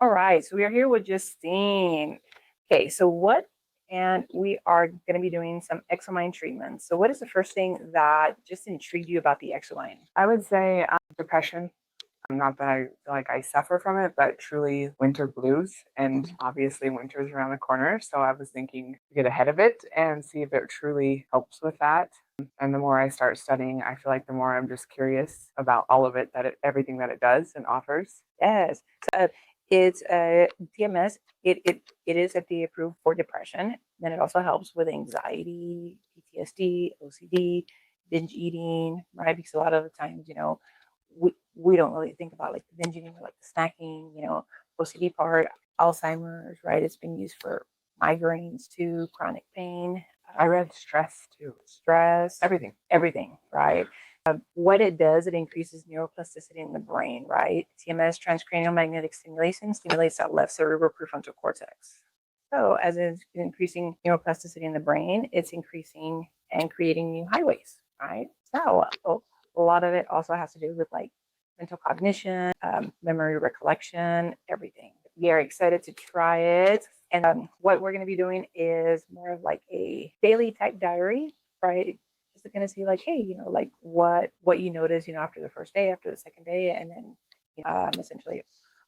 All right, so we are here with Justine. Okay, and we are going to be doing some EXOMINE treatments. So what is the first thing that just intrigued you about the EXOMINE? I would say depression. Not that I feel like I suffer from it, but truly winter blues. And obviously winter is around the corner. So I was thinking to get ahead of it and see if it truly helps with that. And the more I start studying, I feel like the more I'm just curious about all of it, everything that it does and offers. Yes. So it's TMS. It is FDA approved for depression. Then it also helps with anxiety, PTSD, OCD, binge eating, right? Because a lot of the times, we don't really think about like the binge eating or like the snacking, OCD part, Alzheimer's, right? It's been used for migraines too, chronic pain. I read stress too. Stress, everything, right? What it does, it increases neuroplasticity in the brain, right? TMS, transcranial magnetic stimulation, stimulates that left cerebral prefrontal cortex. So as it's increasing neuroplasticity in the brain, it's increasing and creating new highways, right? So a lot of it also has to do with like mental cognition, memory recollection, everything. We are excited to try it. And what we're going to be doing is more of like a daily type diary, right? Just going to see like, hey, like what you notice, after the first day, after the second day, and then essentially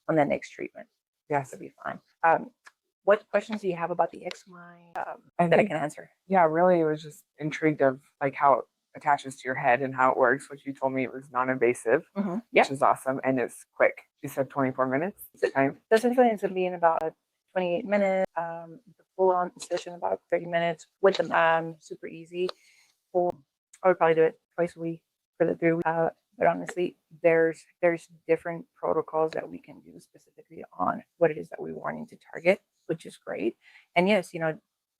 on the next treatment. Yes, it'll be fine. What questions do you have about the EXOMINE that I can answer? Yeah, really, I was just intrigued of like how it attaches to your head and how it works, which you told me it was non-invasive, which is awesome, and it's quick. You said 24 minutes time. Essentially, it's going to be in about 28 minutes. The full-on session about 30 minutes with them. Super easy. I would probably do it twice a week for the 3 weeks. But honestly, there's different protocols that we can do specifically on what it is that we're wanting to target, which is great. And yes,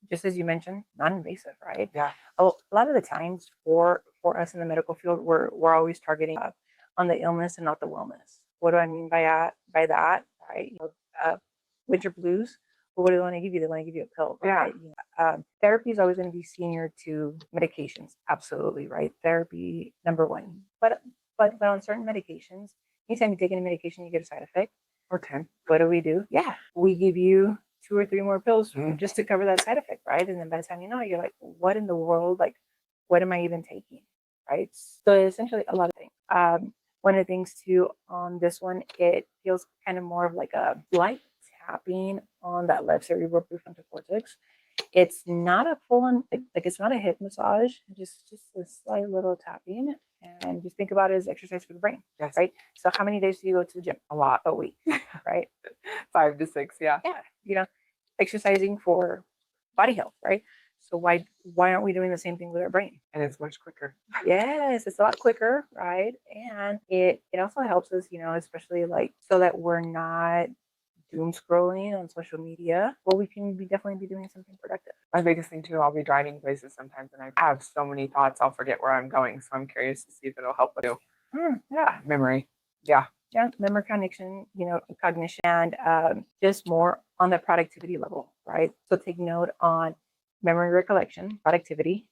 just as you mentioned, non-invasive, right? Yeah. A lot of the times for us in the medical field, we're always targeting on the illness and not the wellness. What do I mean by that? Right? Winter blues. Well, what do they want to give you? They want to give you a pill, right? Yeah. Therapy is always going to be senior to medications. Absolutely, right? Therapy, number one. But on certain medications, anytime you take any medication, you get a side effect. Or 10. What do? Yeah, we give you 2 or 3 more pills just to cover that side effect, right? And then by the time you know it, you're like, what in the world? Like, what am I even taking, right? So essentially a lot of things. One of the things too on this one, it feels kind of more of like a light tapping on that left cerebral prefrontal cortex. It's not a full-on, like it's not a hip massage, just a slight little tapping. And just think about it as exercise for the brain, right? So how many days do you go to the gym? A lot. A week, right? 5 to 6, yeah. Yeah, exercising for body health, right? So why aren't we doing the same thing with our brain? And it's much quicker. Yes, it's a lot quicker, right? And it also helps us, especially like so that we're not doom scrolling on social media. Well, we can definitely be doing something productive. My biggest thing too, I'll be driving places sometimes and I have so many thoughts, I'll forget where I'm going. So I'm curious to see if it'll help with you. Yeah. Memory. Yeah, memory cognition, and just more on the productivity level, right? So take note on memory recollection, productivity,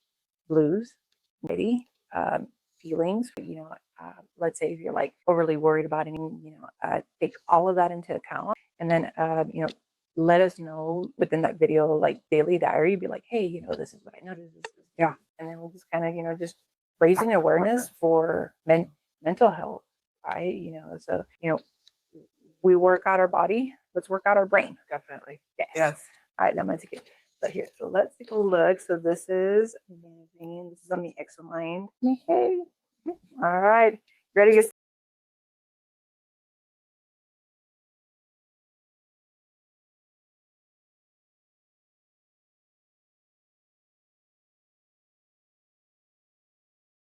blues, anxiety, feelings. Let's say if you're like overly worried about anything, take all of that into account, and then let us know within that video, like daily diary, be like, hey, this is what I noticed. And then we'll just kind of just raising awareness for mental health. Right, so we work out our body. Let's work out our brain. Definitely. Yes. All right, now I'm gonna take it. So here, so let's take a look. So this is on the EXOMIND. Okay. All right, ready to get